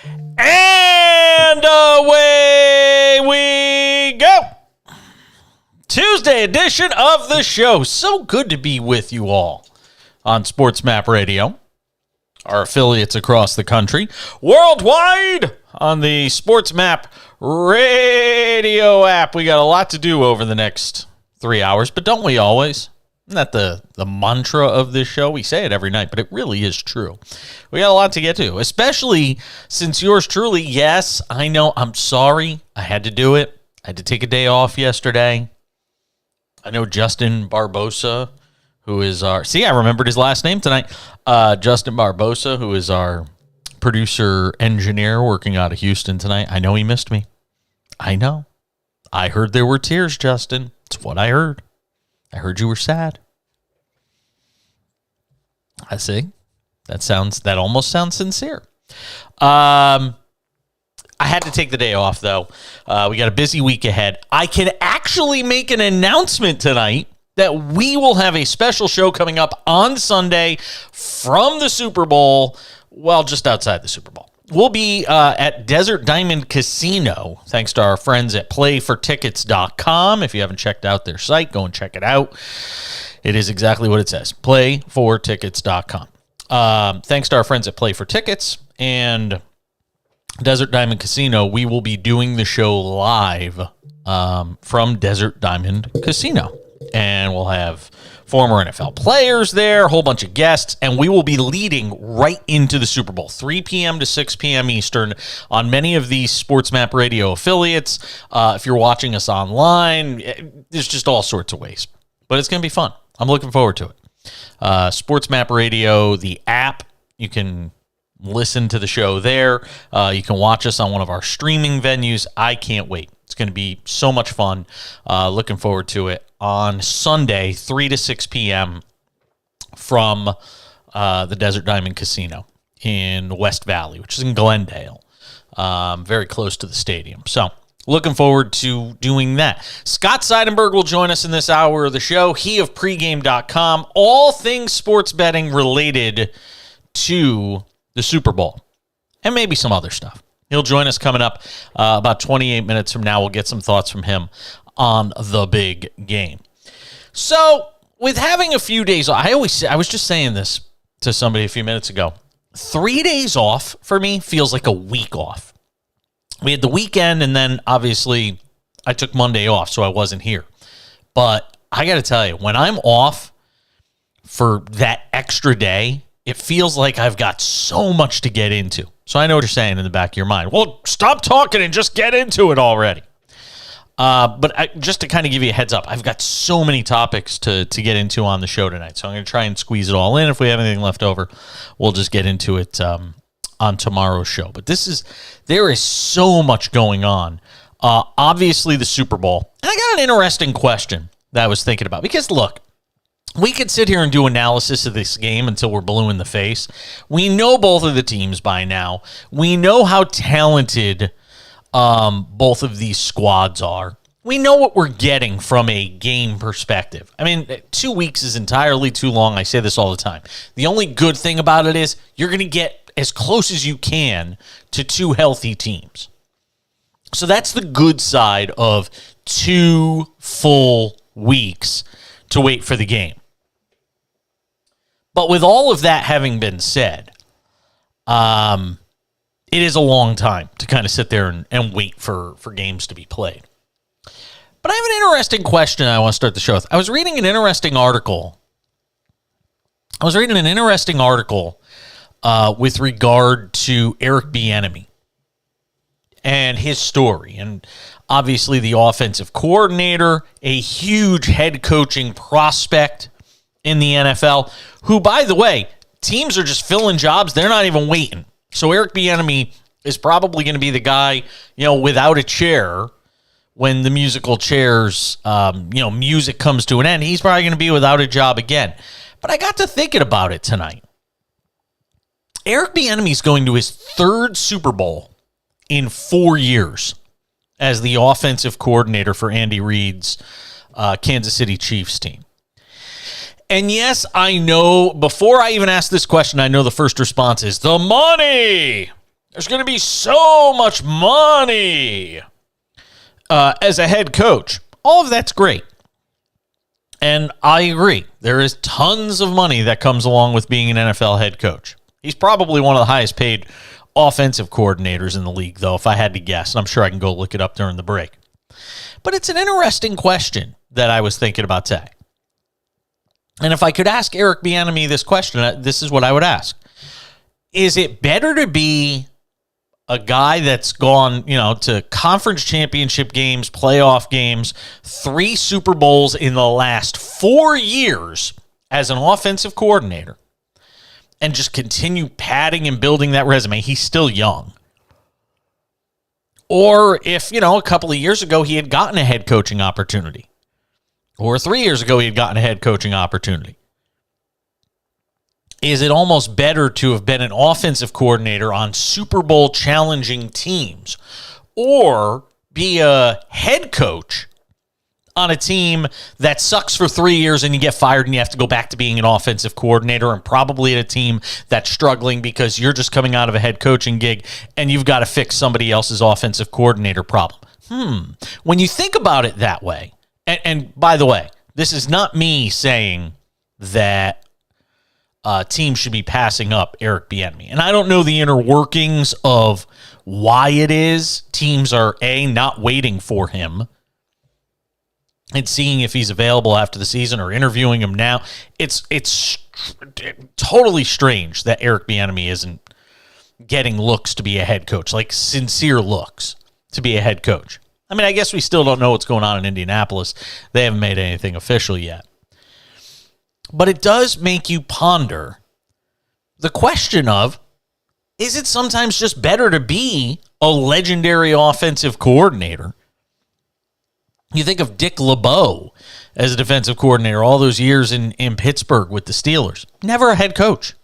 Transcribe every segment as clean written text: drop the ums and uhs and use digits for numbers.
And away we go. Tuesday edition of the show. So good to be with you all on SportsMap Radio, our affiliates across the country, worldwide on the SportsMap Radio app. We got a lot to do over the next 3 hours, but don't we always? Isn't that the mantra of this show? We say it every night, but it really is true. We got a lot to get to, especially since yours truly, yes, I know, I'm sorry. I had to do it. I had to take a day off yesterday. I know Justin Barbosa, who is our... See, I remembered his last name tonight. Justin Barbosa, who is our producer engineer working out of Houston tonight. I know he missed me. I know. I heard there were tears, Justin. It's what I heard. I heard you were sad. I see. That almost sounds sincere. I had to take the day off, though. We got a busy week ahead. I can actually make an announcement tonight that we will have a special show coming up on Sunday from the Super Bowl. Well, just outside the Super Bowl. We'll be at Desert Diamond Casino, thanks to our friends at playfortickets.com. If you haven't checked out their site, go and check it out. It is exactly what it says, playfortickets.com. Thanks to our friends at Play for Tickets and Desert Diamond Casino, we will be doing the show live from Desert Diamond Casino. And we'll have former NFL players there, a whole bunch of guests, and we will be leading right into the Super Bowl, 3 p.m. to 6 p.m. Eastern on many of these SportsMap Radio affiliates. If you're watching us online, there's just all sorts of ways. But it's going to be fun. I'm looking forward to it. SportsMap Radio, the app, you can listen to the show there. You can watch us on one of our streaming venues. I can't wait. It's going to be so much fun. Looking forward to it on Sunday, 3 to 6 p.m. from the Desert Diamond Casino in West Valley, which is in Glendale, very close to the stadium. So looking forward to doing that. Scott Seidenberg will join us in this hour of the show. He of pregame.com, all things sports betting related to the Super Bowl and maybe some other stuff. He'll join us coming up about 28 minutes from now. We'll get some thoughts from him on the big game. So, with having a few days off, I was just saying this to somebody a few minutes ago. 3 days off for me feels like a week off. We had the weekend, and then obviously I took Monday off, so I wasn't here. But I got to tell you, when I'm off for that extra day, it feels like I've got so much to get into. So I know what you're saying in the back of your mind. Well, stop talking and just get into it already. But just to kind of give you a heads up, I've got so many topics to get into on the show tonight. So I'm going to try and squeeze it all in. If we have anything left over, we'll just get into it on tomorrow's show. But there is so much going on. Obviously, the Super Bowl. And I got an interesting question that I was thinking about. Because, look, we could sit here and do analysis of this game until we're blue in the face. We know both of the teams by now. We know how talented both of these squads are. We know what we're getting from a game perspective. I mean, 2 weeks is entirely too long. I say this all the time. The only good thing about it is you're going to get as close as you can to two healthy teams. So that's the good side of 2 full weeks to wait for the game. But with all of that having been said, it is a long time to kind of sit there and wait for games to be played. But I have an interesting question I want to start the show with. I was reading an interesting article. With regard to Eric Bieniemy and his story. And obviously the offensive coordinator, a huge head coaching prospect in the NFL, who, by the way, teams are just filling jobs. They're not even waiting. So Eric Bieniemy is probably going to be the guy, without a chair when the musical chairs, music comes to an end. He's probably going to be without a job again. But I got to thinking about it tonight. Eric Bieniemy is going to his 3rd Super Bowl in 4 years as the offensive coordinator for Andy Reid's Kansas City Chiefs team. And yes, I know, before I even ask this question, I know the first response is the money. There's going to be so much money as a head coach. All of that's great. And I agree. There is tons of money that comes along with being an NFL head coach. He's probably one of the highest paid offensive coordinators in the league, though, if I had to guess. And I'm sure I can go look it up during the break. But it's an interesting question that I was thinking about today. And if I could ask Eric Bieniemy this question, this is what I would ask. Is it better to be a guy that's gone, to conference championship games, playoff games, 3 Super Bowls in the last 4 years as an offensive coordinator, and just continue padding and building that resume? He's still young. Or if, a couple of years ago he had gotten a head coaching opportunity, or 3 years ago he had gotten a head coaching opportunity. Is it almost better to have been an offensive coordinator on Super Bowl challenging teams, or be a head coach on a team that sucks for 3 years and you get fired and you have to go back to being an offensive coordinator, and probably at a team that's struggling because you're just coming out of a head coaching gig and you've got to fix somebody else's offensive coordinator problem? When you think about it that way, and by the way, this is not me saying that teams should be passing up Eric Bieniemy. And I don't know the inner workings of why it is teams are, not waiting for him and seeing if he's available after the season or interviewing him now. It's totally strange that Eric Bieniemy isn't getting looks to be a head coach, like sincere looks to be a head coach. I mean, I guess we still don't know what's going on in Indianapolis. They haven't made anything official yet. But it does make you ponder the question of, is it sometimes just better to be a legendary offensive coordinator? You think of Dick LeBeau as a defensive coordinator all those years in Pittsburgh with the Steelers. Never a head coach.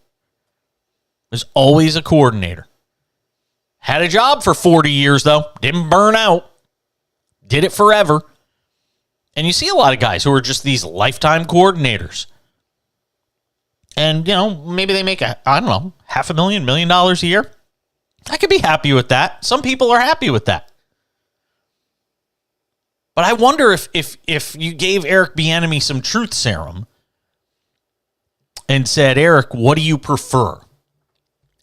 Was always a coordinator. Had a job for 40 years, though. Didn't burn out. Did it forever. And you see a lot of guys who are just these lifetime coordinators. And, maybe they make $500,000, $1 million a year. I could be happy with that. Some people are happy with that. But I wonder if you gave Eric Bieniemy some truth serum and said, Eric, what do you prefer?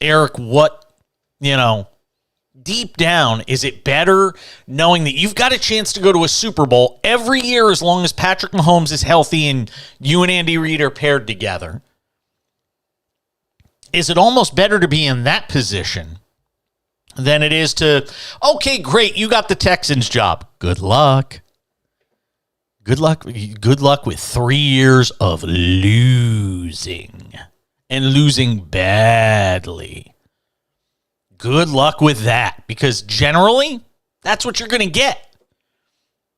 Eric, what, deep down, is it better knowing that you've got a chance to go to a Super Bowl every year as long as Patrick Mahomes is healthy and you and Andy Reid are paired together? Is it almost better to be in that position than it is to, okay, great, you got the Texans job. Good luck. Good luck with 3 years of losing, and losing badly. Good luck with that, because generally, that's what you're going to get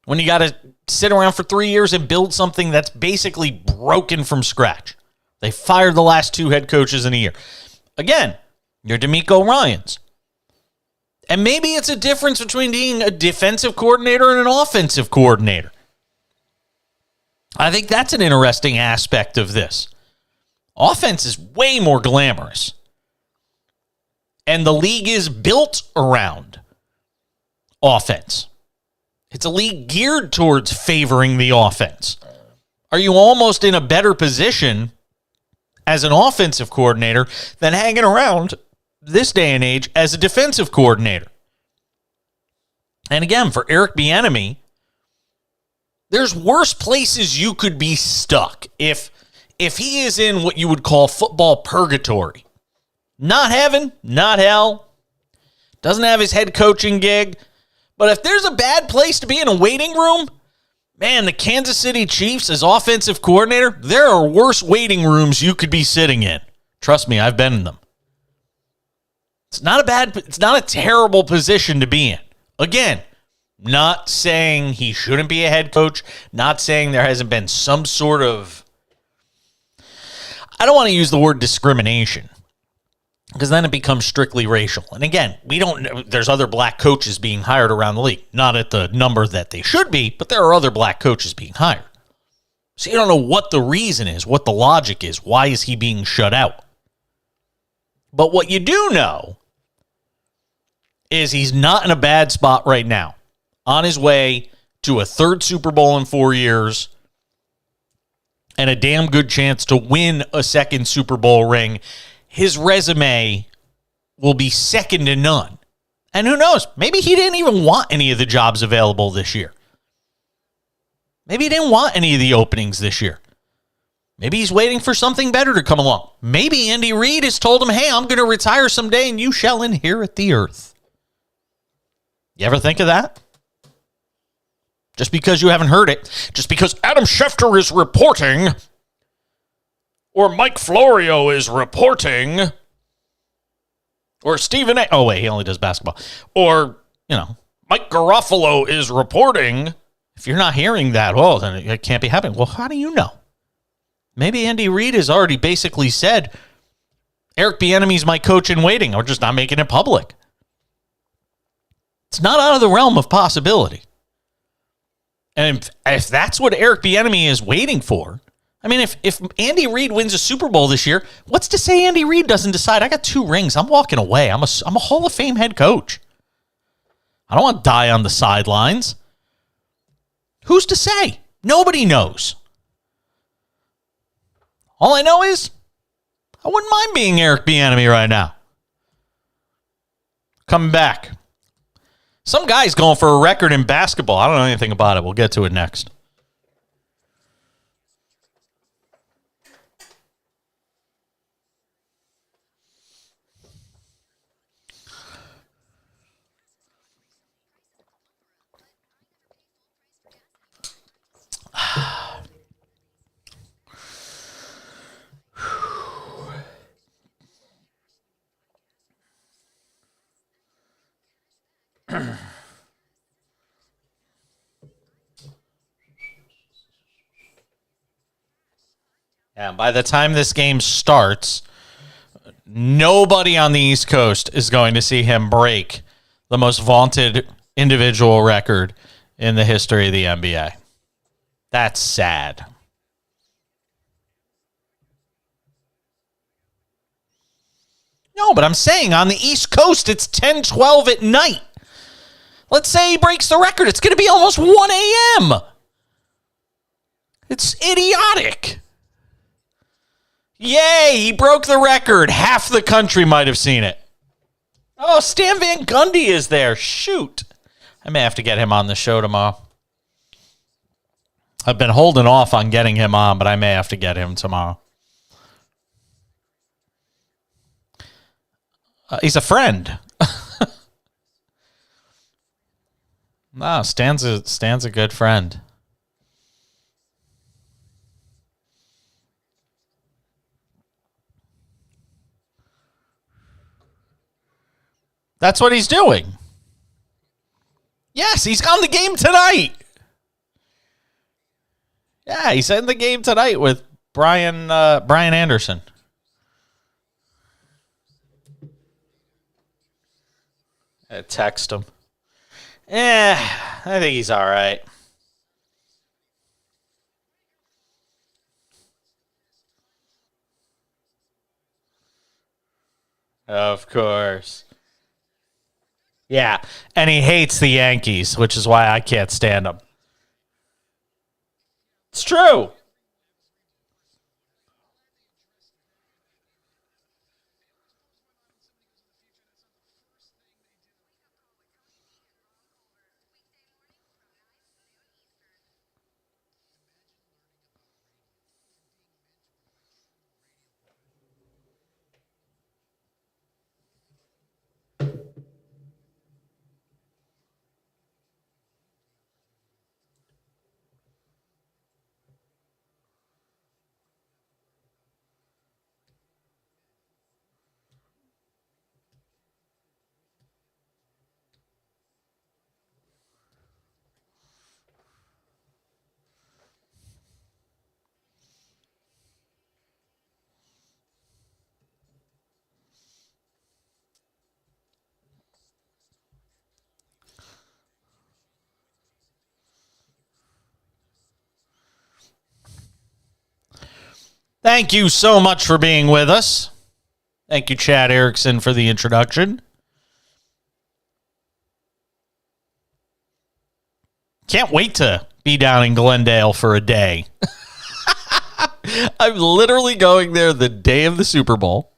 when you got to sit around for 3 years and build something that's basically broken from scratch. They fired the last 2 head coaches in a year. Again, you're DeMeco Ryans. And maybe it's a difference between being a defensive coordinator and an offensive coordinator. I think that's an interesting aspect of this. Offense is way more glamorous. And the league is built around offense. It's a league geared towards favoring the offense. Are you almost in a better position as an offensive coordinator than hanging around this day and age as a defensive coordinator? And again, for Eric Bieniemy, there's worse places you could be stuck if he is in what you would call football purgatory. Not heaven, not hell. Doesn't have his head coaching gig. But if there's a bad place to be in a waiting room, man, the Kansas City Chiefs as offensive coordinator, there are worse waiting rooms you could be sitting in. Trust me, I've been in them. It's not a terrible position to be in. Again, not saying he shouldn't be a head coach, not saying there hasn't been some sort of, I don't want to use the word discrimination, because then it becomes strictly racial. And again, there's other black coaches being hired around the league. Not at the number that they should be, but there are other black coaches being hired. So you don't know what the reason is, what the logic is. Why is he being shut out? But what you do know is he's not in a bad spot right now. On his way to a third Super Bowl in 4 years and a damn good chance to win a second Super Bowl ring. His resume will be second to none. And who knows? Maybe he didn't even want any of the jobs available this year. Maybe he didn't want any of the openings this year. Maybe he's waiting for something better to come along. Maybe Andy Reid has told him, hey, I'm going to retire someday and you shall inherit the earth. You ever think of that? Just because you haven't heard it, just because Adam Schefter is reporting, or Mike Florio is reporting, or Stephen A. Oh, wait, he only does basketball. Or, Mike Garofalo is reporting. If you're not hearing that, well, then it can't be happening. Well, how do you know? Maybe Andy Reid has already basically said, Eric Bieniemy's my coach in waiting. Or just not making it public. It's not out of the realm of possibility. And if that's what Eric Bieniemy is waiting for, I mean, if Andy Reid wins a Super Bowl this year, what's to say Andy Reid doesn't decide, I got 2 rings, I'm walking away. I'm a Hall of Fame head coach. I don't want to die on the sidelines. Who's to say? Nobody knows. All I know is I wouldn't mind being Eric Bieniemy right now. Coming back. Some guy's going for a record in basketball. I don't know anything about it. We'll get to it next. Yeah, by the time this game starts, nobody on the East Coast is going to see him break the most vaunted individual record in the history of the NBA. That's sad. No, but I'm saying on the East Coast, it's 10-12 at night. Let's say he breaks the record. It's going to be almost 1 a.m. It's idiotic. Yay, he broke the record. Half the country might have seen it. Oh, Stan Van Gundy is there. Shoot. I may have to get him on the show tomorrow. I've been holding off on getting him on, but I may have to get him tomorrow. He's a friend. No, Stan's a good friend. That's what he's doing. Yes, he's on the game tonight. Yeah, he's in the game tonight with Brian Anderson. I text him. I think he's all right. Of course. Yeah, and he hates the Yankees, which is why I can't stand them. It's true. Thank you so much for being with us. Thank you, Chad Erickson, for the introduction. Can't wait to be down in Glendale for a day. I'm literally going there the day of the Super Bowl.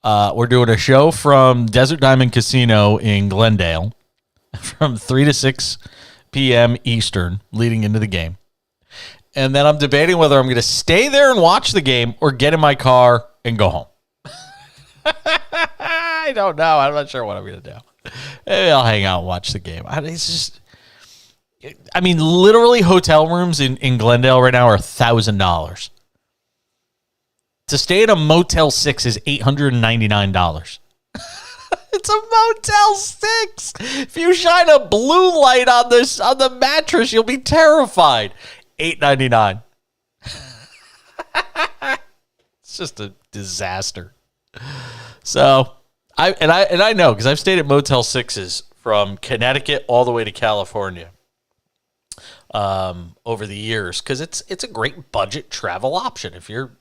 We're doing a show from Desert Diamond Casino in Glendale from 3 to 6 p.m. Eastern leading into the game. And then I'm debating whether I'm going to stay there and watch the game or get in my car and go home. I don't know. I'm not sure what I'm going to do. Maybe I'll hang out and watch the game. It's just... I mean, literally hotel rooms in Glendale right now are $1,000. To stay at a Motel 6 is $899. It's a Motel 6. If you shine a blue light on the mattress, you'll be terrified. $899. It's just a disaster. So, I know because I've stayed at Motel 6s from Connecticut all the way to California. Over the years, because it's a great budget travel option. If you're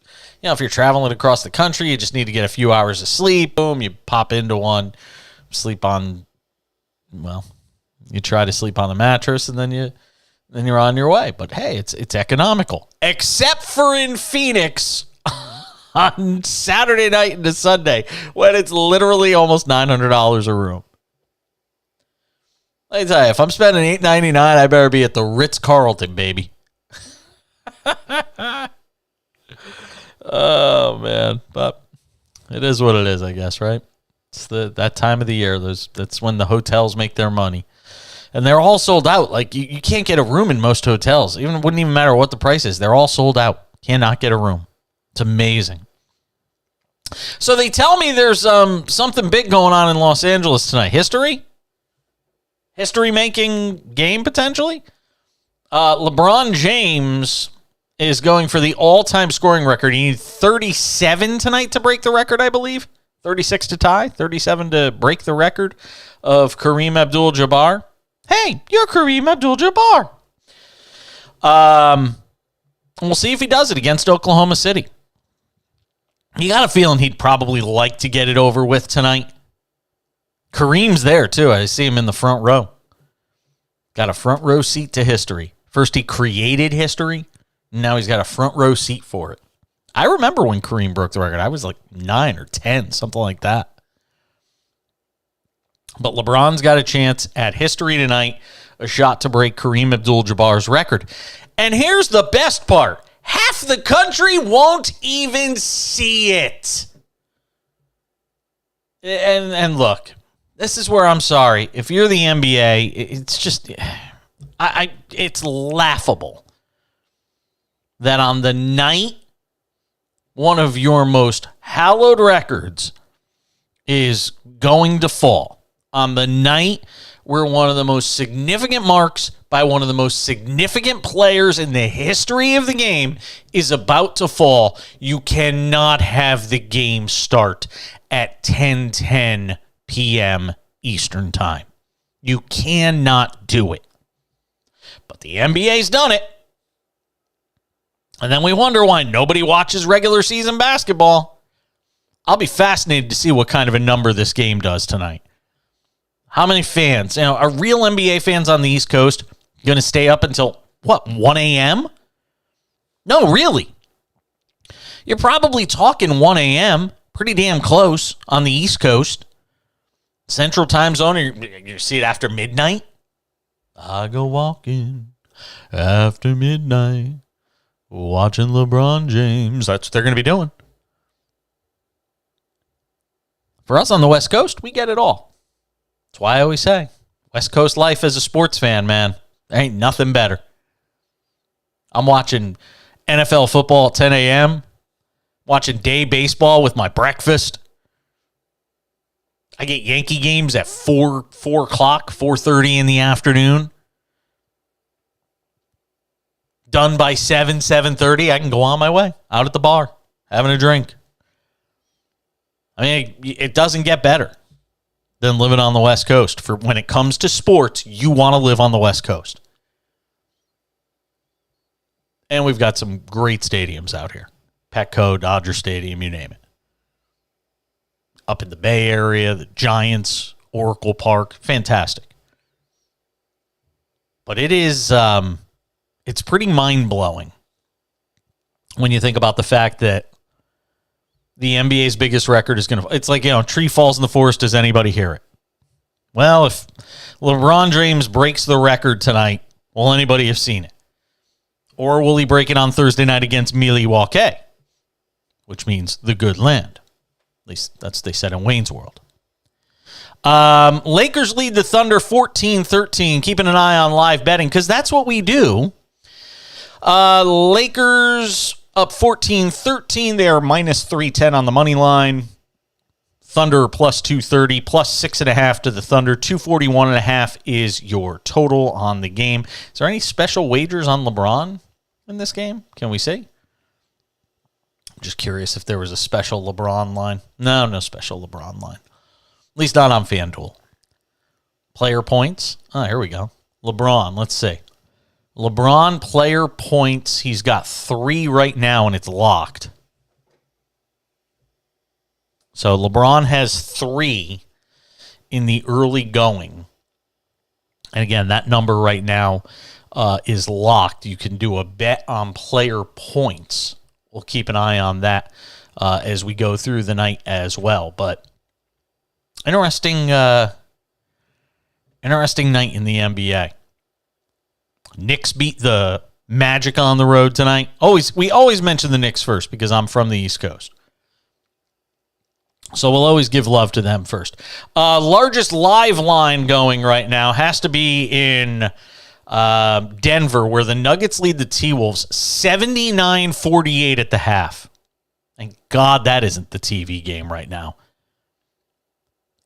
traveling across the country, you just need to get a few hours of sleep. Boom, you pop into one, sleep on. Well, you try to sleep on the mattress, and then you're on your way. But hey, it's economical, except for in Phoenix on Saturday night into Sunday when it's literally almost $900 a room. Let me tell you, if I'm spending $899, I better be at the Ritz-Carlton, baby. Oh, man. But it is what it is, I guess, right? It's that time of the year. That's when the hotels make their money. And they're all sold out. Like, you can't get a room in most hotels. It wouldn't even matter what the price is. They're all sold out. Cannot get a room. It's amazing. So they tell me there's something big going on in Los Angeles tonight. History-making game, potentially. LeBron James is going for the all-time scoring record. He needs 37 tonight to break the record, I believe. 36 to tie, 37 to break the record of Kareem Abdul-Jabbar. Hey, you're Kareem Abdul-Jabbar. We'll see if he does it against Oklahoma City. You got a feeling he'd probably like to get it over with tonight. Kareem's there, too. I see him in the front row. Got a front row seat to history. First, he created history. Now he's got a front row seat for it. I remember when Kareem broke the record. I was like 9 or 10, something like that. But LeBron's got a chance at history tonight, a shot to break Kareem Abdul-Jabbar's record. And here's the best part. Half the country won't even see it. And look, this is where I'm sorry. If you're the NBA, it's just, it's laughable that on the night one of your most hallowed records is going to fall, on the night where one of the most significant marks by one of the most significant players in the history of the game is about to fall, you cannot have the game start at 10:10 p.m. Eastern Time. You cannot do it. But the NBA's done it. And then we wonder why nobody watches regular season basketball. I'll be fascinated to see what kind of a number this game does tonight. How many fans? Are real NBA fans on the East Coast going to stay up until, 1 a.m.? No, really. You're probably talking 1 a.m., pretty damn close on the East Coast. Central time zone, you see it after midnight? I go walking after midnight, watching LeBron James. That's what they're going to be doing. For us on the West Coast, we get it all. That's why I always say, West Coast life as a sports fan, man, there ain't nothing better. I'm watching NFL football at 10 a.m., watching day baseball with my breakfast. I get Yankee games at 4 o'clock, 4:30 in the afternoon. Done by 7:30, I can go on my way, out at the bar, having a drink. I mean, it doesn't get better than living on the West Coast. For when it comes to sports, you want to live on the West Coast. And we've got some great stadiums out here. Petco, Dodger Stadium, you name it. Up in the Bay Area, the Giants, Oracle Park, fantastic. But it is, it's pretty mind-blowing when you think about the fact that the NBA's biggest record is going to, it's like, tree falls in the forest, does anybody hear it? Well, if LeBron James breaks the record tonight, will anybody have seen it? Or will he break it on Thursday night against Milwaukee, which means the good land? At least that's what they said in Wayne's World. Lakers lead the Thunder 14-13, keeping an eye on live betting because that's what we do. Lakers up 14-13. They are minus 310 on the money line. Thunder plus 230, plus 6.5 to the Thunder. 241.5 is your total on the game. Is there any special wagers on LeBron in this game? Can we see? I'm just curious if there was a special LeBron line. No special LeBron line. At least not on FanDuel. Player points. Oh, here we go. LeBron, let's see. LeBron player points. He's got 3 right now, and it's locked. So LeBron has 3 in the early going. And again, that number right now is locked. You can do a bet on player points. We'll keep an eye on that as we go through the night as well. But interesting night in the NBA. Knicks beat the Magic on the road tonight. We always mention the Knicks first because I'm from the East Coast. So we'll always give love to them first. Largest live line going right now has to be in Denver, where the Nuggets lead the T-Wolves 79-48 at the half. Thank God that isn't the TV game right now.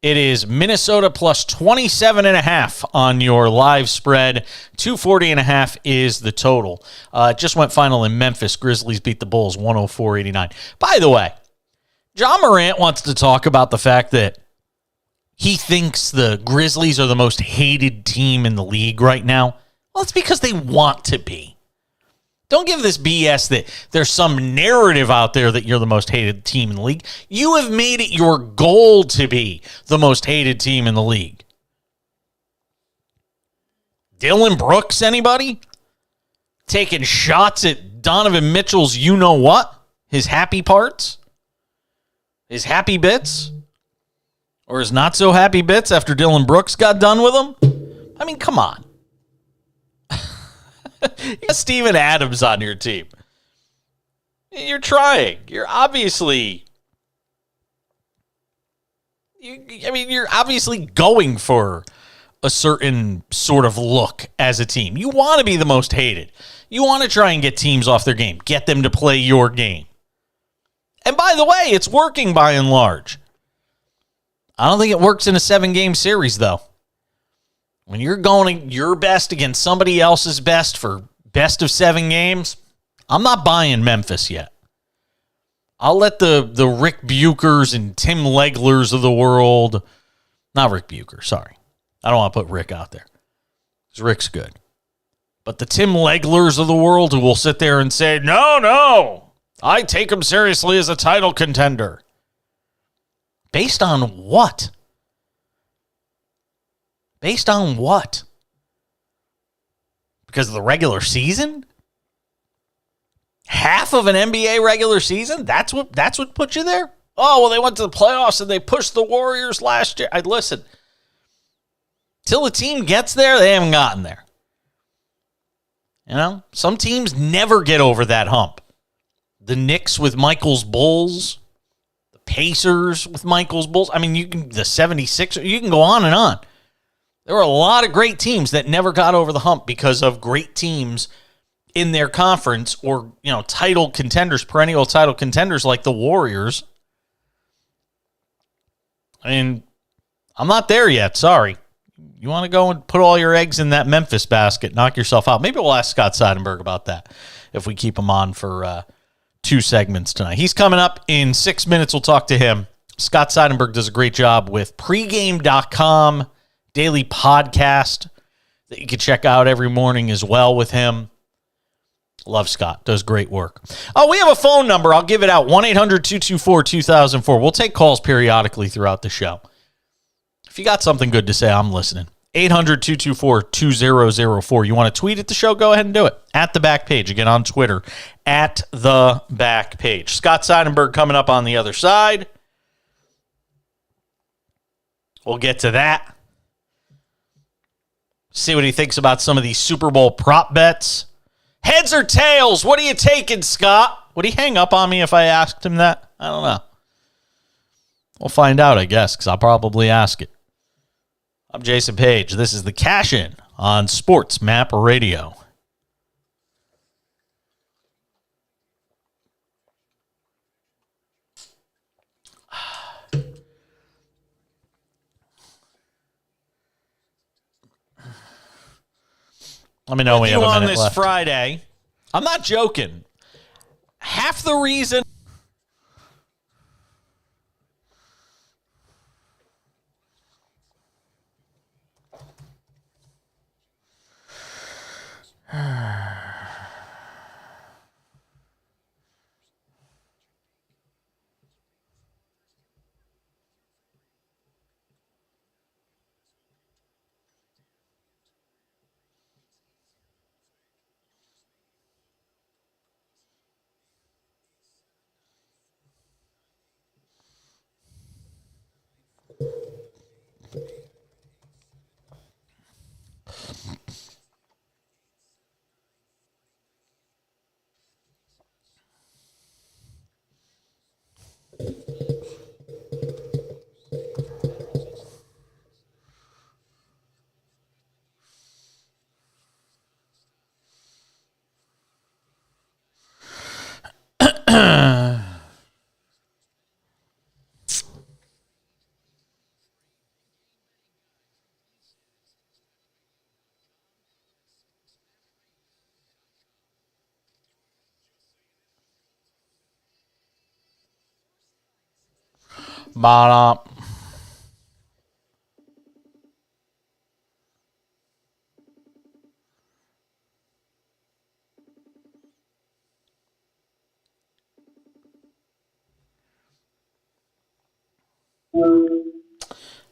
It is Minnesota plus 27.5 on your live spread. 240.5 is the total. It just went final in Memphis. Grizzlies beat the Bulls 104-89. By the way, John Morant wants to talk about the fact that he thinks the Grizzlies are the most hated team in the league right now. Well, it's because they want to be. Don't give this BS that there's some narrative out there that you're the most hated team in the league. You have made it your goal to be the most hated team in the league. Dylan Brooks, anybody? Taking shots at Donovan Mitchell's you-know-what? His happy parts? His happy bits? Or his not-so-happy bits after Dylan Brooks got done with him? I mean, come on. You got Steven Adams on your team. You're trying. You're obviously... You're obviously going for a certain sort of look as a team. You want to be the most hated. You want to try and get teams off their game. Get them to play your game. And by the way, it's working by and large. I don't think it works in a 7-game series, though. When you're going your best against somebody else's best for best of 7 games, I'm not buying Memphis yet. I'll let the Rick Buchers and Tim Leglers of the world, not Rick Bucher, sorry. I don't want to put Rick out there, because Rick's good. But the Tim Leglers of the world who will sit there and say, no, I take him seriously as a title contender. Based on what? Based on what? Because of the regular season? Half of an NBA regular season? That's what put you there? Oh, well, they went to the playoffs and they pushed the Warriors last year. Listen, till the team gets there, they haven't gotten there. You know, some teams never get over that hump. The Knicks with Michael's Bulls, the Pacers with Michael's Bulls. I mean, the 76ers, you can go on and on. There were a lot of great teams that never got over the hump because of great teams in their conference or, title contenders, perennial title contenders like the Warriors. I mean, I'm not there yet. Sorry. You want to go and put all your eggs in that Memphis basket, knock yourself out. Maybe we'll ask Scott Seidenberg about that if we keep him on for 2 segments tonight. He's coming up in 6 minutes. We'll talk to him. Scott Seidenberg does a great job with pregame.com. Daily podcast that you can check out every morning as well with him. Love Scott. Does great work. Oh, we have a phone number. I'll give it out. 1-800-224-2004. We'll take calls periodically throughout the show. If you got something good to say, I'm listening. 800-224-2004. You want to tweet at the show? Go ahead and do it. At the back page. Again, on Twitter. At the back page. Scott Seidenberg coming up on the other side. We'll get to that. See what he thinks about some of these Super Bowl prop bets. Heads or tails? What are you taking, Scott? Would he hang up on me if I asked him that? I don't know. We'll find out, I guess, because I'll probably ask it. I'm Jason Page. This is the Cash In on SportsMap Radio. Let me know when you have a minute left. Friday. I'm not joking. Half the reason. Ba-da.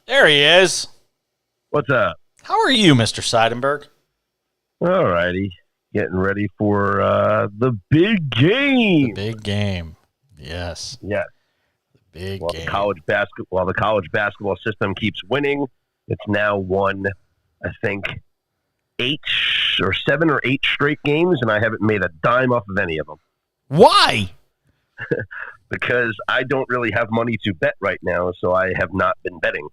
There he is. What's up? How are you, Mr. Seidenberg? All righty. Getting ready for the big game. The big game. Yes. Yes. The big game. The college basketball system keeps winning. It's now won, I think, 7 or 8 straight games, and I haven't made a dime off of any of them. Why? Because I don't really have money to bet right now, so I have not been betting.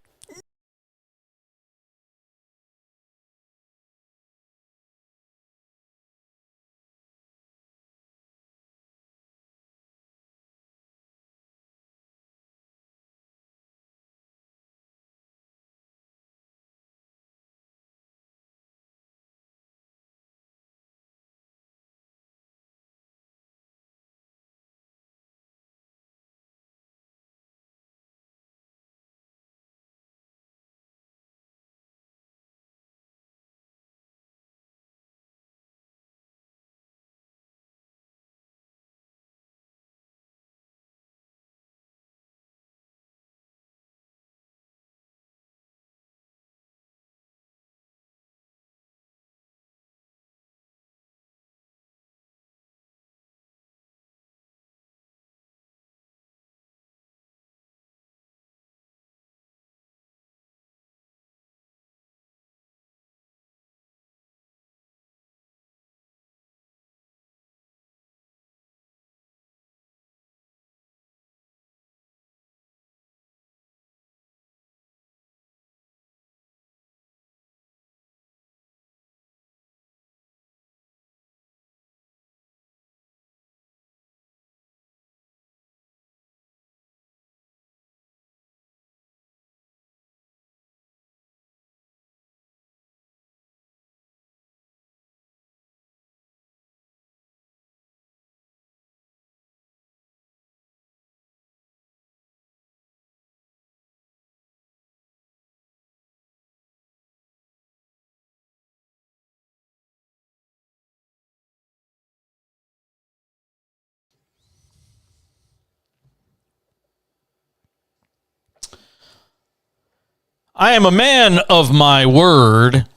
I am a man of my word. Isn't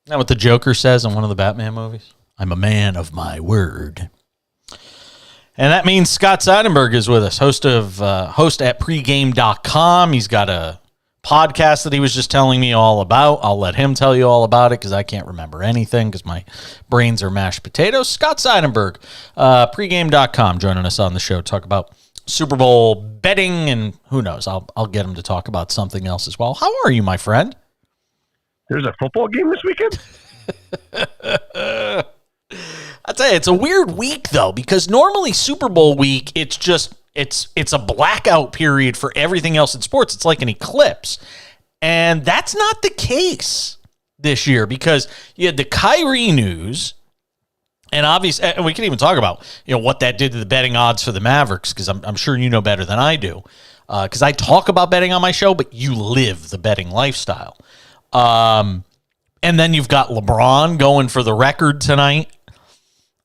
that what the Joker says in one of the Batman movies? I'm a man of my word. And that means Scott Seidenberg is with us, host at pregame.com. He's got a podcast that he was just telling me all about. I'll let him tell you all about it because I can't remember anything because my brains are mashed potatoes. Scott Seidenberg, pregame.com, joining us on the show to talk about Super Bowl betting, and who knows, I'll get him to talk about something else as well. How are you, my friend? There's a football game this weekend? I'll tell you, it's a weird week, though, because normally Super Bowl week, it's a blackout period for everything else in sports. It's like an eclipse. And that's not the case this year because you had the Kyrie news, and obviously, and we can even talk about what that did to the betting odds for the Mavericks, because I'm sure you know better than I do, because I talk about betting on my show, but you live the betting lifestyle. And then you've got LeBron going for the record tonight.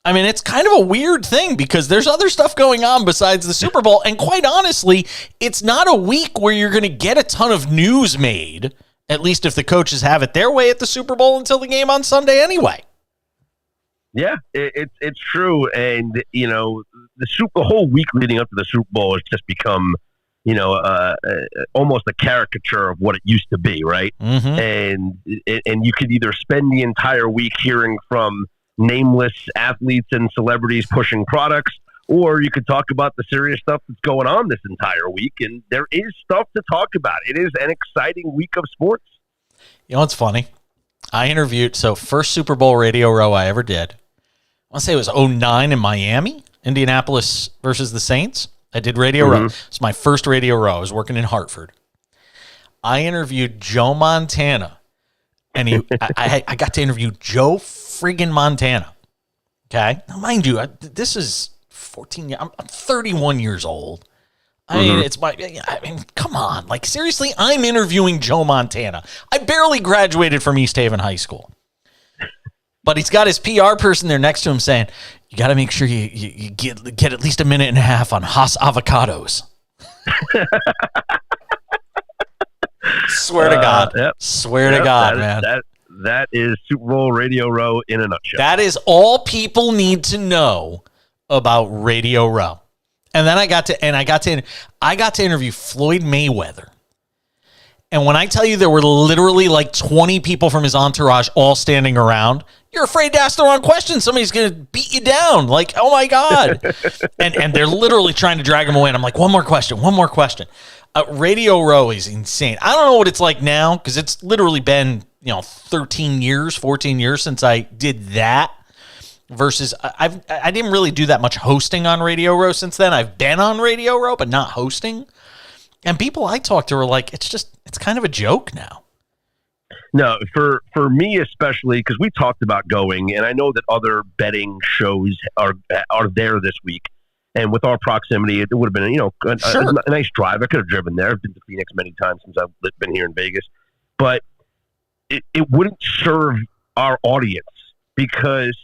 I mean, it's kind of a weird thing because there's other stuff going on besides the Super Bowl. And quite honestly, it's not a week where you're going to get a ton of news made, at least if the coaches have it their way at the Super Bowl until the game on Sunday anyway. Yeah, it's true. And, the whole week leading up to the Super Bowl has just become, almost a caricature of what it used to be, right? Mm-hmm. And you could either spend the entire week hearing from nameless athletes and celebrities pushing products, or you could talk about the serious stuff that's going on this entire week, and there is stuff to talk about. It is an exciting week of sports. You know what's funny? I interviewed, first Super Bowl radio row I ever did, I want to say it was 2009 in Miami, Indianapolis versus the Saints. I did radio row. It's my first radio row. I was working in Hartford. I interviewed Joe Montana, and I got to interview Joe friggin' Montana. Okay, now mind you, this is 14 years. I'm 31 years old. I mean, come on, like seriously, I'm interviewing Joe Montana. I barely graduated from East Haven High School, but he's got his PR person there next to him saying, "You got to make sure you get at least a minute and a half on Haas avocados." Swear to God. Yep. Swear to God, man. That is Super Bowl Radio Row in a nutshell. That is all people need to know about Radio Row. And then I got to interview Floyd Mayweather. And when I tell you there were literally like 20 people from his entourage all standing around, you're afraid to ask the wrong question. Somebody's going to beat you down. Like, oh my God. and they're literally trying to drag him away. And I'm like, one more question. Radio Row is insane. I don't know what it's like now because it's literally been 13 years, 14 years since I did that. Versus I didn't really do that much hosting on Radio Row since then. I've been on Radio Row, but not hosting. And people I talked to were like, it's kind of a joke now. No, for me especially, because we talked about going, and I know that other betting shows are there this week. And with our proximity, it would have been a nice drive. I could have driven there. I've been to Phoenix many times since I've been here in Vegas, but it wouldn't serve our audience because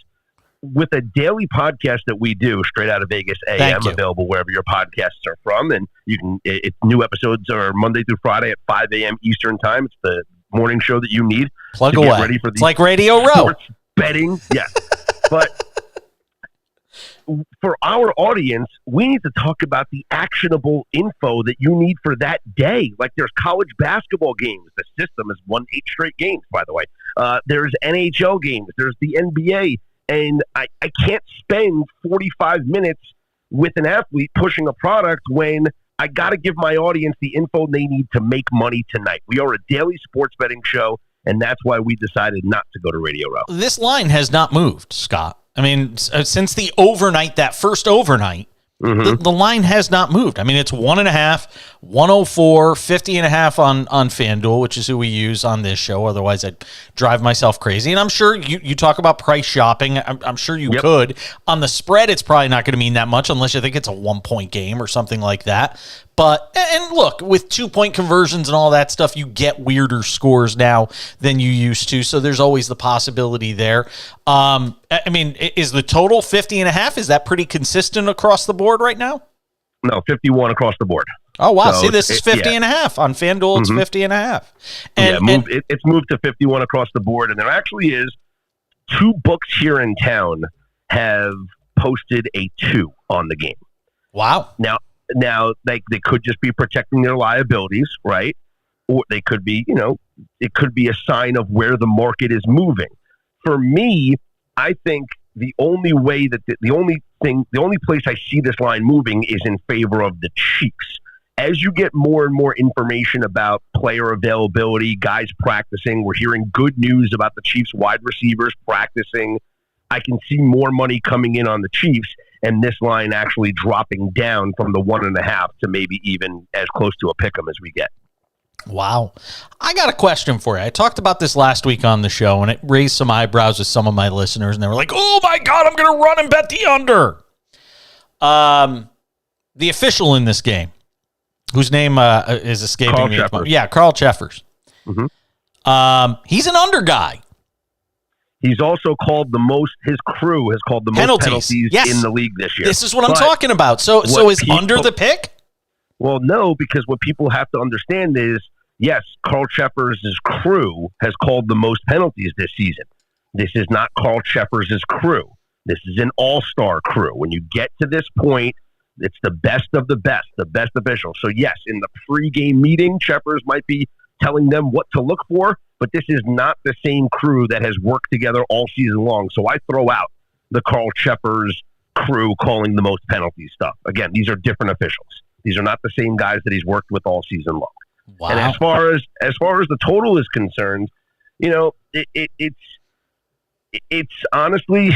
with a daily podcast that we do straight out of Vegas AM, available wherever your podcasts are from, and new episodes are Monday through Friday at 5 a.m. Eastern time. It's the morning show that you need. Plug away. Get ready for it's like Radio Row. Betting, yes. But for our audience, we need to talk about the actionable info that you need for that day. Like there's college basketball games. The system has won 8 straight games, by the way. There's NHL games. There's the NBA. And I can't spend 45 minutes with an athlete pushing a product when I got to give my audience the info they need to make money tonight. We are a daily sports betting show, and that's why we decided not to go to Radio Row. This line has not moved, Scott. I mean, since the overnight, that first overnight, the line has not moved. I mean, it's 1.5, 104, 50.5 on FanDuel, which is who we use on this show. Otherwise, I'd drive myself crazy. And I'm sure you talk about price shopping. I'm sure you could. On the spread, it's probably not going to mean that much unless you think it's a 1-point game or something like that. But, and look, with 2-point conversions and all that stuff, you get weirder scores now than you used to. So there's always the possibility there. I mean, is the total 50.5? Is that pretty consistent across the board right now? No, 51 across the board. Oh, wow. So see, this is 50 and a half. On FanDuel, it's 50 and a half. It's moved to 51 across the board. And there actually is 2 books here in town have posted a 2 on the game. Wow. Now they could just be protecting their liabilities, right? Or they could be, it could be a sign of where the market is moving. For me, I think the only way that the only place I see this line moving is in favor of the Chiefs. As you get more and more information about player availability, guys practicing, we're hearing good news about the Chiefs wide receivers practicing. I can see more money coming in on the Chiefs, and this line actually dropping down from the 1.5 to maybe even as close to a pick 'em as we get. Wow. I got a question for you. I talked about this last week on the show, and it raised some eyebrows with some of my listeners, and they were like, oh, my God, I'm going to run and bet the under. The official in this game, whose name is escaping me. Yeah, Carl Cheffers. Mm-hmm. He's an under guy. He's also called his crew has called the most penalties in the league this year. This is what I'm talking about. So is under the pick? Well, no, because what people have to understand is, yes, Carl Cheffers' crew has called the most penalties this season. This is not Carl Cheffers' crew. This is an all-star crew. When you get to this point, it's the best of the best officials. So, yes, in the pregame meeting, Cheffers might be telling them what to look for, but this is not the same crew that has worked together all season long. So I throw out the Carl Cheffers crew calling the most penalty stuff. Again, these are different officials. These are not the same guys that he's worked with all season long. Wow. And as far as the total is concerned, it's honestly,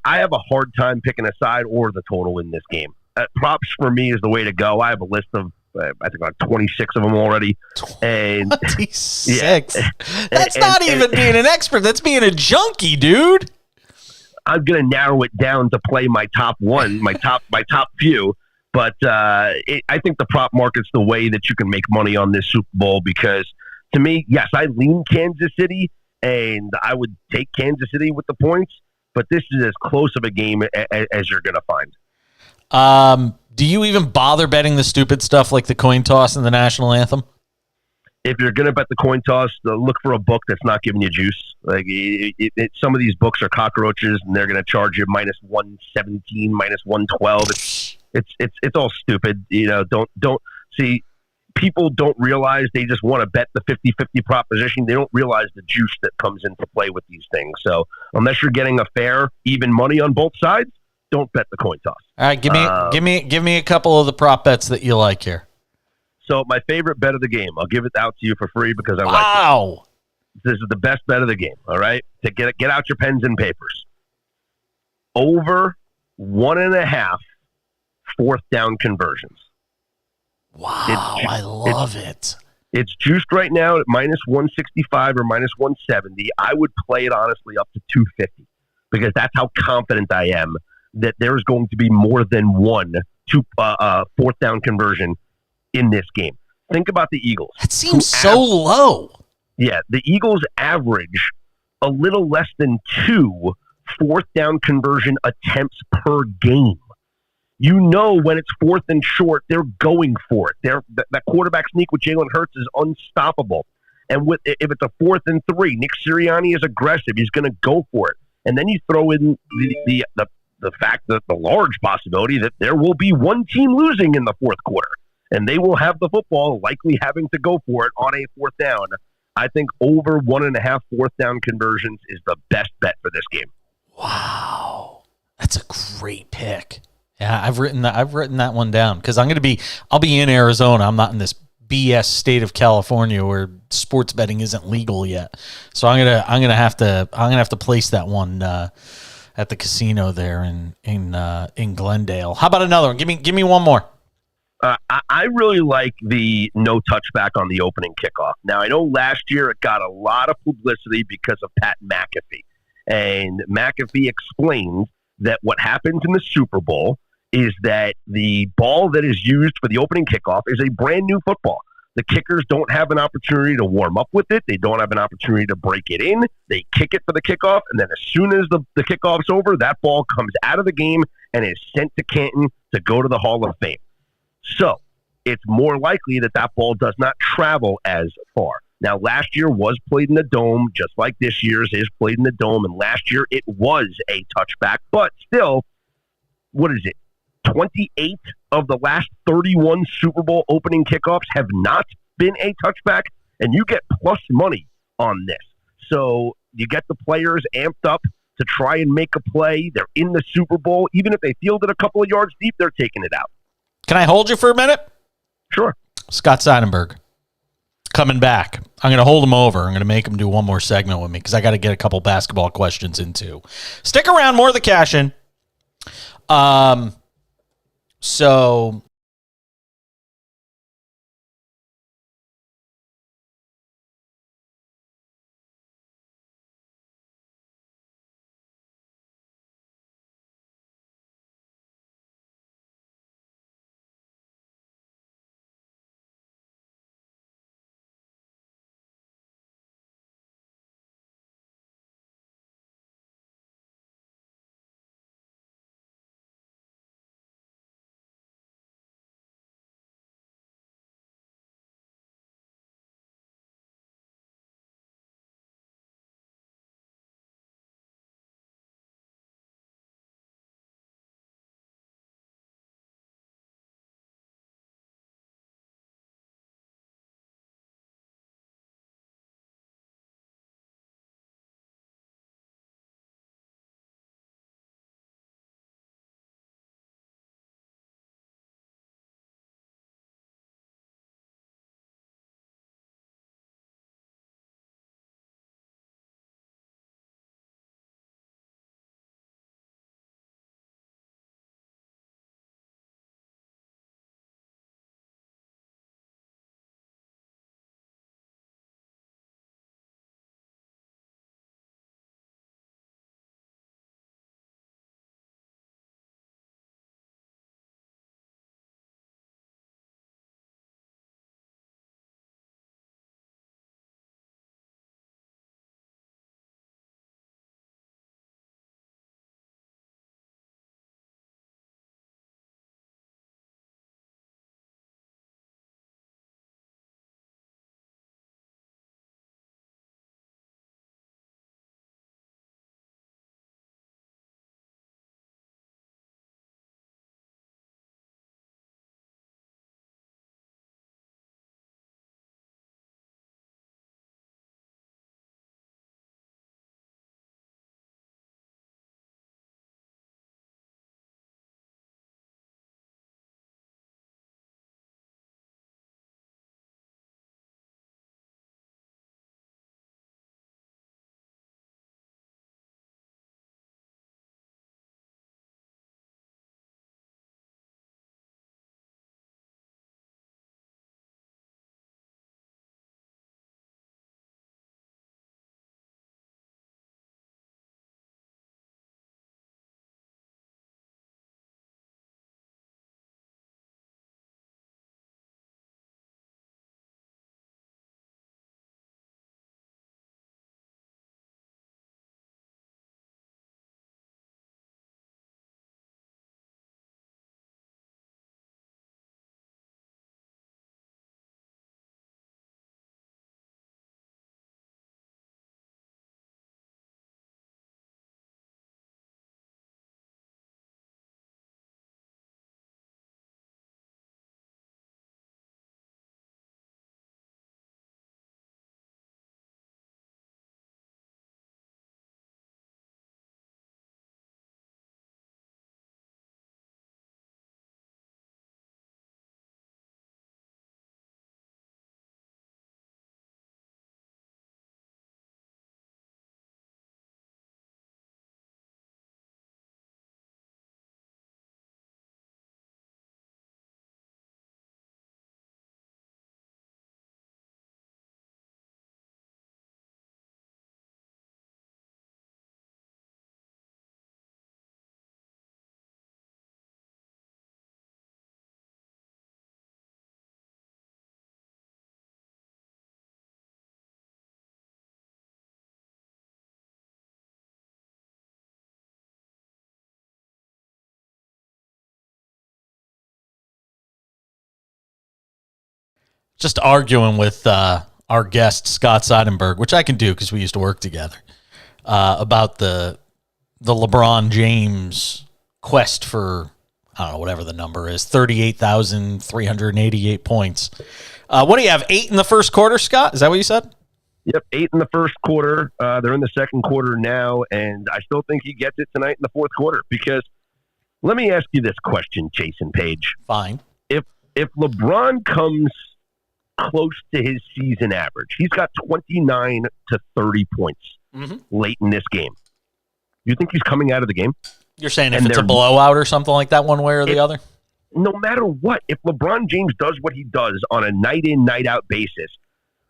I have a hard time picking a side or the total in this game. Props for me is the way to go. I have a list of I think like 26 of them already. And 26. Yeah. That's not even being an expert. That's being a junkie, dude. I'm gonna narrow it down to play my top one, my top few. But I think the prop market's the way that you can make money on this Super Bowl because, to me, yes, I lean Kansas City, and I would take Kansas City with the points. But this is as close of a game as you're gonna find. Do you even bother betting the stupid stuff like the coin toss and the national anthem? If you're going to bet the coin toss, look for a book that's not giving you juice. Like some of these books are cockroaches, and they're going to charge you minus 117, minus 112. It's all stupid. Don't see. People don't realize they just want to bet the 50-50 proposition. They don't realize the juice that comes into play with these things. So unless you're getting a fair, even money on both sides, don't bet the coin toss. All right, give me a couple of the prop bets that you like here. So my favorite bet of the game, I'll give it out to you for free because I like it. Wow. This is the best bet of the game, all right? To get out your pens and papers. Over 1.5 fourth down conversions. Wow, I love it. It's juiced right now at minus 165 or minus 170. I would play it honestly up to 250 because that's how confident I am that there's going to be more than one fourth down conversion in this game. Think about the Eagles. That seems so low. Yeah, the Eagles average a little less than 2 fourth down conversion attempts per game. When it's fourth and short, they're going for it. That quarterback sneak with Jalen Hurts is unstoppable. And if it's a 4th and 3, Nick Sirianni is aggressive. He's going to go for it. And then you throw in the fact that the large possibility that there will be one team losing in the fourth quarter, and they will have the football, likely having to go for it on a fourth down. I think over 1.5 fourth down conversions is the best bet for this game. Wow, that's a great pick. Yeah, I've written that one down because I'll be in Arizona. I'm not in this BS state of California where sports betting isn't legal yet. So I'm gonna have to place that one at the casino there in Glendale. How about another one? Give me one more. I really like the no touchback on the opening kickoff. Now, I know last year it got a lot of publicity because of Pat McAfee. And McAfee explained that what happens in the Super Bowl is that the ball that is used for the opening kickoff is a brand new football. The kickers don't have an opportunity to warm up with it. They don't have an opportunity to break it in. They kick it for the kickoff, and then as soon as the kickoff's over, that ball comes out of the game and is sent to Canton to go to the Hall of Fame. So it's more likely that that ball does not travel as far. Now, last year was played in the Dome, just like this year's is played in the Dome. And last year it was a touchback. But still, what is it? 28 of the last 31 Super Bowl opening kickoffs have not been a touchback. And you get plus money on this. So you get the players amped up to try and make a play. They're in the Super Bowl. Even if they field it a couple of yards deep, they're taking it out. Can I hold you for a minute? Sure. Scott Seidenberg coming back. I'm going to hold him over. I'm going to make him do one more segment with me because I got to get a couple basketball questions in too. Stick around, more of the cash in. So Just arguing with our guest, Scott Seidenberg, which I can do because we used to work together, about the LeBron James quest for, I don't know, whatever the number is, 38,388 points. What do you have, 8 in the first quarter, Scott? Is that what you said? Yep, 8 in the first quarter. They're in the second quarter now, and I still think he gets it tonight in the fourth quarter. Because let me ask you this question, Jason Page. Fine. If LeBron comes close to his season average, he's got 29 to 30 points late in this game. You think he's coming out of the game? You're saying if it's a blowout or something like that, one way or the other? No matter what, if LeBron James does what he does on a night-in, night-out basis,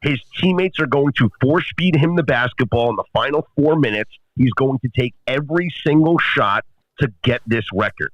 his teammates are going to force-feed him the basketball in the final 4 minutes. He's going to take every single shot to get this record.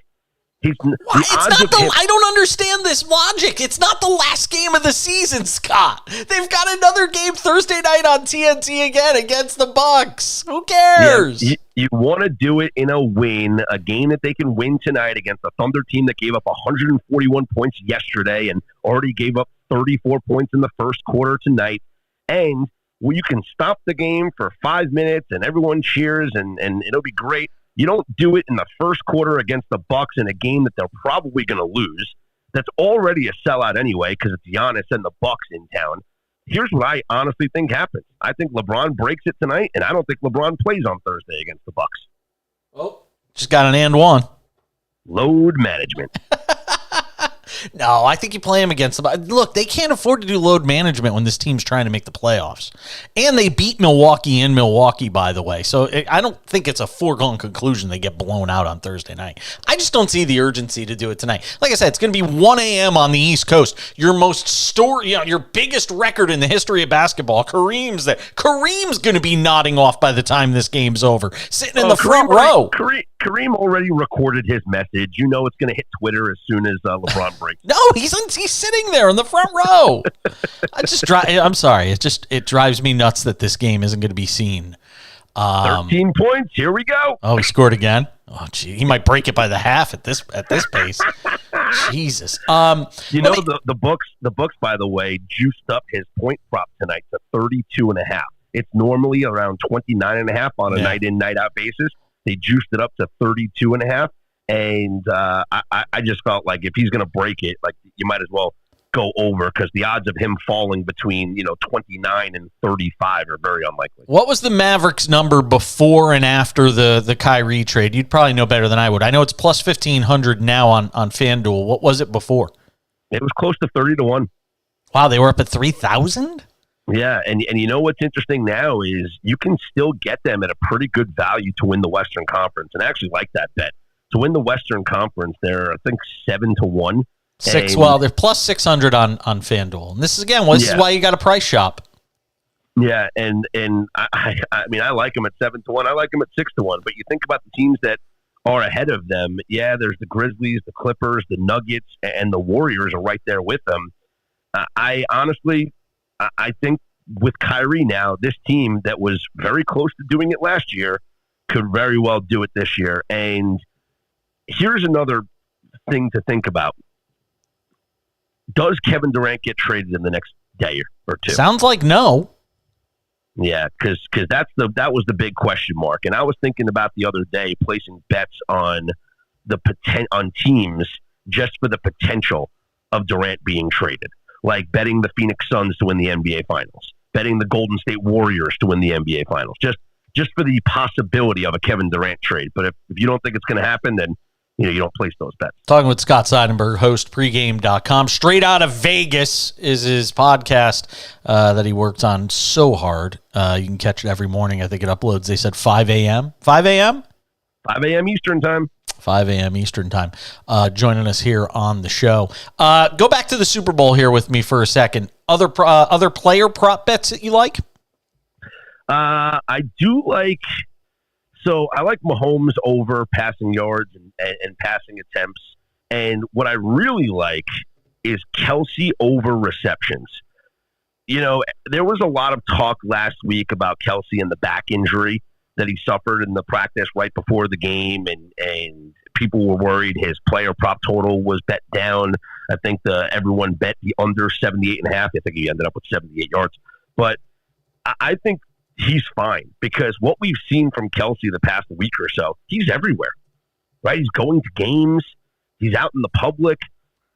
I don't understand this logic. It's not the last game of the season, Scott. They've got another game Thursday night on TNT again against the Bucks. Who cares? Yeah, you want to do it in a win, a game that they can win tonight against a Thunder team that gave up 141 points yesterday and already gave up 34 points in the first quarter tonight. And you can stop the game for 5 minutes and everyone cheers and it'll be great. You don't do it in the first quarter against the Bucks in a game that they're probably going to lose. That's already a sellout anyway because it's Giannis and the Bucks in town. Here's what I honestly think happens. I think LeBron breaks it tonight, and I don't think LeBron plays on Thursday against the Bucks. Oh, just got an and one. Load management. No, I think you play him against them. Look, they can't afford to do load management when this team's trying to make the playoffs. And they beat Milwaukee in Milwaukee, by the way. So I don't think it's a foregone conclusion they get blown out on Thursday night. I just don't see the urgency to do it tonight. Like I said, it's going to be 1 a.m. on the East Coast. Your your biggest record in the history of basketball. Kareem's going to be nodding off by the time this game's over, sitting in the front row. Kareem already recorded his message. You know it's going to hit Twitter as soon as LeBron breaks. No, he's sitting there in the front row. I'm sorry. It drives me nuts that this game isn't going to be seen. 13 points. Here we go. Oh, he scored again. Oh, gee, he might break it by the half at this pace. Jesus. The books, by the way, juiced up his point prop tonight to 32.5. It's normally around 29.5 on a night in, night out basis. They juiced it up to 32.5. And I just felt like if he's going to break it, like you might as well go over because the odds of him falling between 29 and 35 are very unlikely. What was the Mavericks number before and after the Kyrie trade? You'd probably know better than I would. I know it's plus 1,500 now on FanDuel. What was it before? It was close to 30-1. Wow, they were up at 3,000? Yeah, and you know what's interesting now is you can still get them at a pretty good value to win the Western Conference, and I actually like that bet. To win the Western Conference, they're, I think, 7-1. They're plus 600 on FanDuel. And this is why you got a price shop. Yeah, and I mean, I like them at 7-1. I like them at 6-1. But you think about the teams that are ahead of them. Yeah, there's the Grizzlies, the Clippers, the Nuggets, and the Warriors are right there with them. I think with Kyrie now, this team that was very close to doing it last year could very well do it this year. And here's another thing to think about. Does Kevin Durant get traded in the next day or two? Sounds like no. Yeah, because that was the big question mark. And I was thinking about the other day placing bets on on teams just for the potential of Durant being traded. Like betting the Phoenix Suns to win the NBA Finals, betting the Golden State Warriors to win the NBA Finals, just for the possibility of a Kevin Durant trade. But if you don't think it's going to happen, then you don't place those bets. Talking with Scott Seidenberg, host pregame.com. Straight Out of Vegas is his podcast that he works on so hard. You can catch it every morning. I think it uploads, they said 5 a.m. 5 a.m.? 5 a.m. Eastern time. 5 a.m. Eastern time, joining us here on the show. Go back to the Super Bowl here with me for a second. Other player prop bets that you like? I do like... So I like Mahomes over passing yards and passing attempts. And what I really like is Kelsey over receptions. There was a lot of talk last week about Kelsey and the back injury that he suffered in the practice right before the game. And people were worried his player prop total was bet down. I think everyone bet the under 78.5. I think he ended up with 78 yards. But I think he's fine because what we've seen from Kelsey the past week or so, he's everywhere, right? He's going to games. He's out in the public.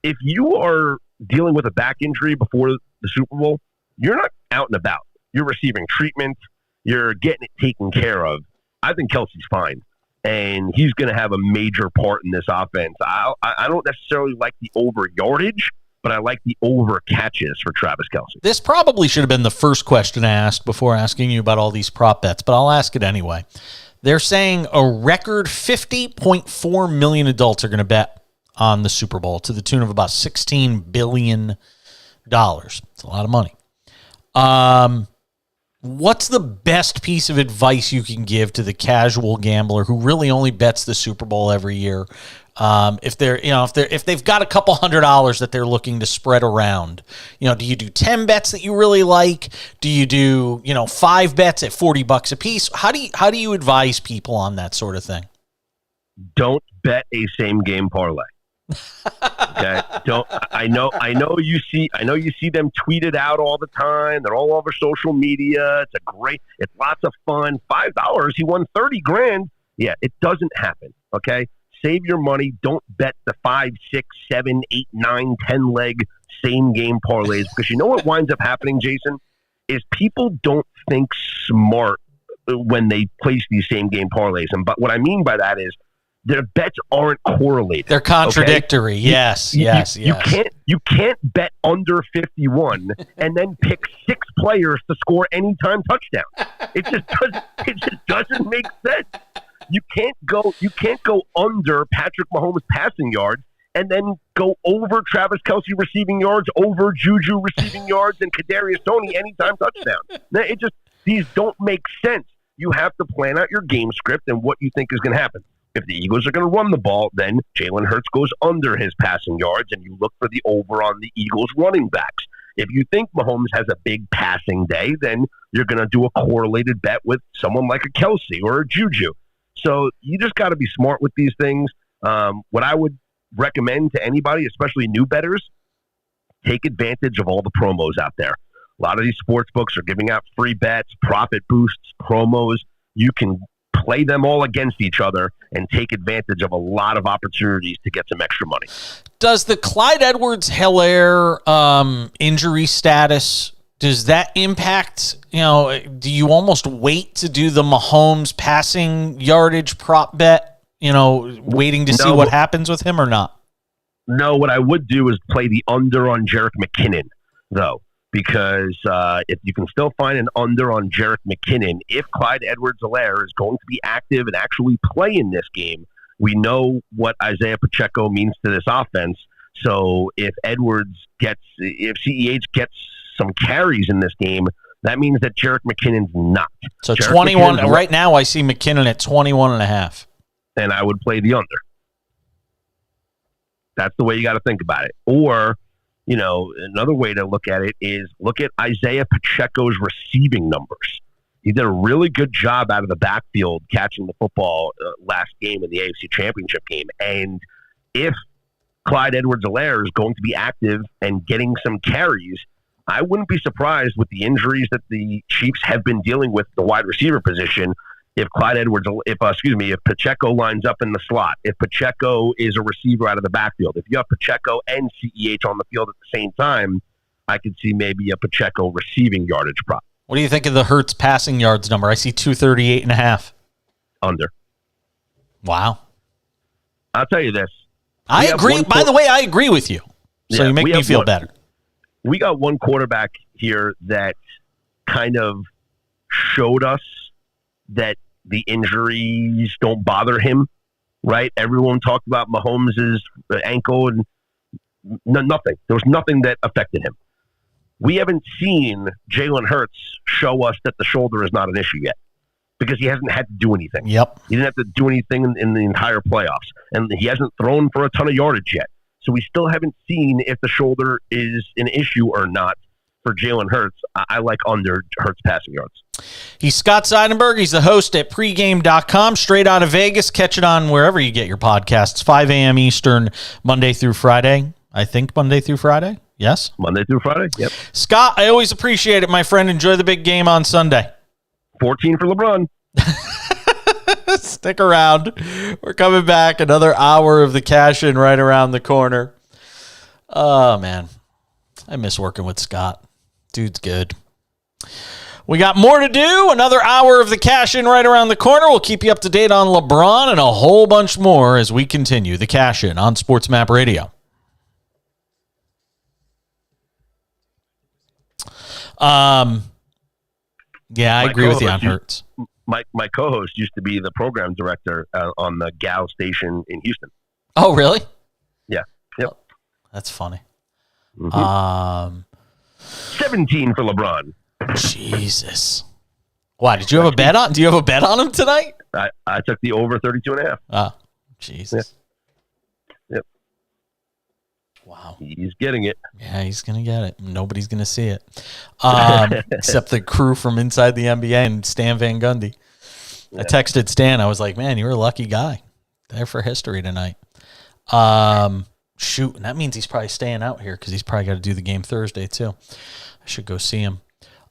If you are dealing with a back injury before the Super Bowl, you're not out and about. You're receiving treatment. You're getting it taken care of. I think Kelsey's fine, and he's going to have a major part in this offense. I don't necessarily like the over yardage, but I like the over catches for Travis Kelce. This probably should have been the first question I asked before asking you about all these prop bets, but I'll ask it anyway. They're saying a record 50.4 million adults are going to bet on the Super Bowl to the tune of about $16 billion. It's a lot of money. What's the best piece of advice you can give to the casual gambler who really only bets the Super Bowl every year? If they've got a couple $100 that they're looking to spread around, do you do 10 bets that you really like? Do you do, 5 bets at $40 a piece? How do you advise people on that sort of thing? Don't bet a same game parlay. Okay. I know you see them tweeted out all the time. They're all over social media. It's lots of fun. $5, he won 30 grand. Yeah, it doesn't happen. Okay. Save your money. Don't bet the 5, 6, 7, 8, 9, 10 leg same game parlays because you know what winds up happening, Jason, is people don't think smart when they place these same game parlays. But what I mean by that is their bets aren't correlated. They're contradictory. Okay? Yes. You can't bet under 51 and then pick 6 players to score anytime touchdown. It just doesn't make sense. You can't go under Patrick Mahomes passing yards and then go over Travis Kelce receiving yards, over Juju receiving yards, and Kadarius Toney anytime touchdown. These don't make sense. You have to plan out your game script and what you think is going to happen. If the Eagles are going to run the ball, then Jalen Hurts goes under his passing yards, and you look for the over on the Eagles running backs. If you think Mahomes has a big passing day, then you're going to do a correlated bet with someone like a Kelce or a Juju. So you just got to be smart with these things. What I would recommend to anybody, especially new bettors, take advantage of all the promos out there. A lot of these sports books are giving out free bets, profit boosts, promos. You can play them all against each other and take advantage of a lot of opportunities to get some extra money. Does the Clyde Edwards-Helaire injury status, does that impact, do you almost wait to do the Mahomes passing yardage prop bet, waiting to see what happens with him or not? No, what I would do is play the under on Jerick McKinnon, though. Because if you can still find an under on Jerick McKinnon, if Clyde Edwards-Helaire is going to be active and actually play in this game, we know what Isaiah Pacheco means to this offense. So if CEH gets some carries in this game, that means that Jerick McKinnon's not. So Jerick 21, right now I see McKinnon at 21.5. And I would play the under. That's the way you got to think about it. Or, another way to look at it is look at Isaiah Pacheco's receiving numbers. He did a really good job out of the backfield catching the football last game in the AFC Championship game. And if Clyde Edwards-Helaire is going to be active and getting some carries, I wouldn't be surprised with the injuries that the Chiefs have been dealing with the wide receiver position. If Pacheco lines up in the slot, if Pacheco is a receiver out of the backfield, if you have Pacheco and CEH on the field at the same time, I could see maybe a Pacheco receiving yardage prop. What do you think of the Hurts passing yards number? I see 238.5. Under. Wow. I'll tell you this. I agree. By the way, I agree with you. So you make me feel better. We got one quarterback here that kind of showed us that the injuries don't bother him, right? Everyone talked about Mahomes' ankle and nothing. There was nothing that affected him. We haven't seen Jalen Hurts show us that the shoulder is not an issue yet because he hasn't had to do anything. Yep. He didn't have to do anything in the entire playoffs, and he hasn't thrown for a ton of yardage yet. So we still haven't seen if the shoulder is an issue or not. for Jalen Hurts, I like under Hurts passing yards. He's Scott Seidenberg. He's the host at pregame.com, straight out of Vegas. Catch it on wherever you get your podcasts, 5 a.m. Eastern, Monday through Friday. I think Monday through Friday. Yes? Monday through Friday, yep. Scott, I always appreciate it, my friend. Enjoy the big game on Sunday. 14 for LeBron. Stick around. We're coming back. Another hour of the cash-in right around the corner. Oh, man. I miss working with Scott. Dude's good. We got more to do. Another hour of the cash-in right around the corner. We'll keep you up to date on LeBron and a whole bunch more as we continue the cash-in on SportsMap Radio. Yeah, I agree with you on Hurts. My co-host used to be the program director on the Gal station in Houston. Oh, really? Yeah. Yep. Oh, that's funny. 17 for LeBron. Jesus. Why, did you have a bet on? Do you have a bet on him tonight? I took the over 32.5. Oh, Jesus. Yep. Wow. He's getting it. Yeah, he's going to get it. Nobody's going to see it. Except the crew from inside the NBA and Stan Van Gundy. Yeah. I texted Stan. I was like, man, you're a lucky guy. There for history tonight. Shoot, and that means he's probably staying out here because he's probably got to do the game Thursday too. I should go see him.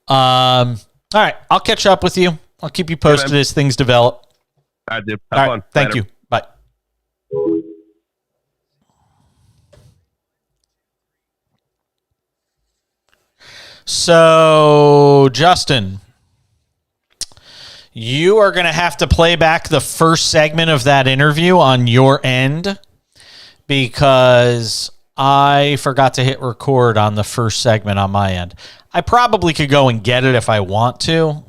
All right, I'll catch up with you. I'll keep you posted as things develop. I do. Have fun. Thank you. Bye. So, Justin, you are going to have to play back the first segment of that interview on your end because I forgot to hit record on the first segment on my end. I probably could go and get it if I want to.